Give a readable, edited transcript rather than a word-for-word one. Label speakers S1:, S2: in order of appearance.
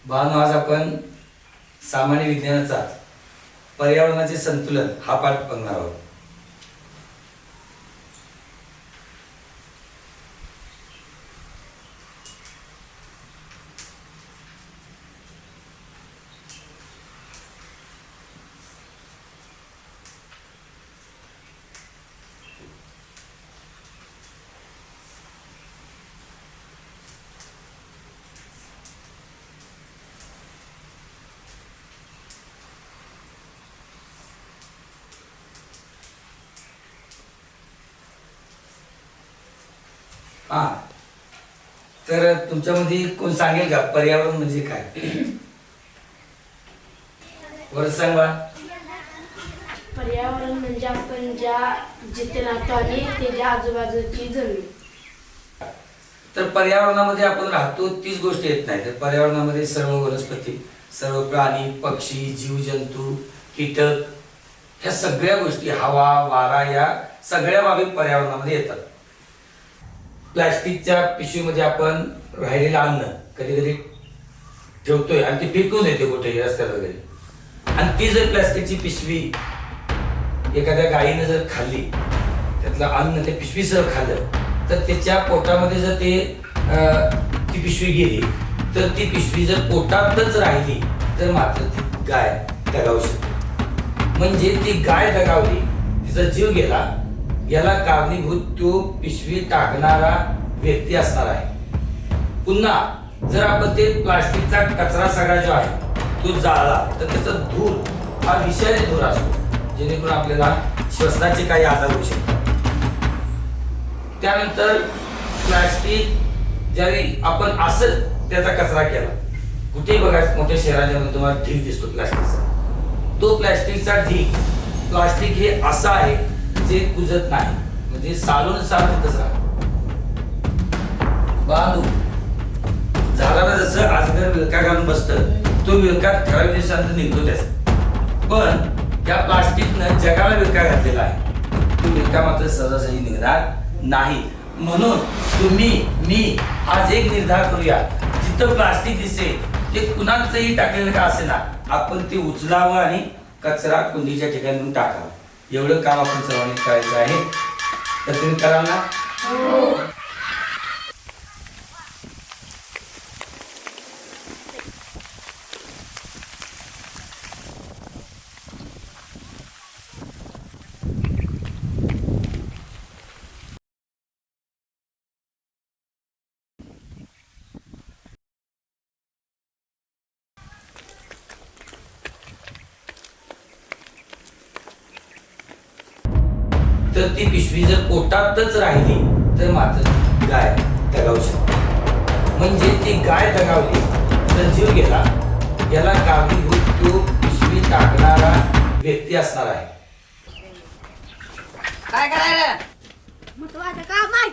S1: बाळांनो, आज आपण सामान्य विज्ञानाचा पर्यावरणाचे संतुलन हा पाठ बघणार आहोत. तर तुमच्यामध्ये कोण सांगेल का पर्यावरण म्हणजे काय? वर सांगा.
S2: पर्यावरण म्हणजे आपण जिथे राहतो आणि त्याच्या आजूबाजूची जमीन.
S1: तर पर्यावरणामध्ये आपण राहतो तीच गोष्ट येत नाही. तर पर्यावरणामध्ये सर्व वनस्पती, सर्व प्राणी, पक्षी, जीवजंतू, कीटक, ह्या सगळ्या गोष्टी, हवा, वारा, या सगळ्या बाबी पर्यावरणामध्ये येतात. प्लास्टिकच्या पिशवीमध्ये आपण राहिलेलं अन्न कधी कधी ठेवतोय आणि ती फेकून येते कुठेही रस्त्यावर वगैरे, आणि ती जर प्लास्टिकची पिशवी एखाद्या गायीनं जर खाल्ली, त्यातलं अन्न त्या पिशवीसह खाल्लं, तर त्याच्या पोटामध्ये जर ती पिशवी गेली, तर ती पिशवी जर पोटातच राहिली तर मात्र ती गाय दगावू शकते. म्हणजे ती गाय दगावली, तिचा जीव गेला, याला कारणीभूत तो पिशवी टाकणारा व्यक्ती असणार आहे. पुन्हा जर आपण ते प्लास्टिकचा कचरा सगळा जो आहे तो जाळला, तर त्याचा धूर हा विषारी धूर असतो, जेणेकरून आपल्याला श्वसनाचे काही आजार होऊ शकतात. त्यानंतर प्लास्टिक ज्यावेळी आपण असं त्याचा कचरा केला, कुठेही बघा मोठ्या शहरांमध्ये तुम्हाला ढीग दिसतो प्लास्टिकचा, तो प्लास्टिकचा ढीग, प्लास्टिक हे असं आहे जे कुजत नाही, म्हणजे सालून साल तिथंच राहतं. बांधू झाडाला जसं अजगर विळका घालून बसतं, तो विळका ठराविक दिवसानंतर निघतो त्याचा, पण त्या प्लास्टिकनं जगाला विळका घातलेला आहे, तो विळका मात्र सहजासहजी निघणार नाही. म्हणून तुम्ही, मी आज एक निर्धार करूया, जिथं प्लास्टिक दिसेल ते कुणाचंही टाकलेलं का असे ना, आपण ते उचलावं आणि कचरा कुंडीच्या ठिकाणी टाकावं. एवढं काम आपण सर्वांनी करायचं आहे. तर तुम्ही कराल ना? तर ती पिशवी जर पोटातच राहिली तर मात्र गाय दगावू शकते. म्हणजे ती गाय दगावली तर जीव गेला, याला कारणीभूत तो पिशवी टाकणारा व्यक्ती असणार आहे.
S3: काय करायला?
S4: महत्वाचं काम आहे.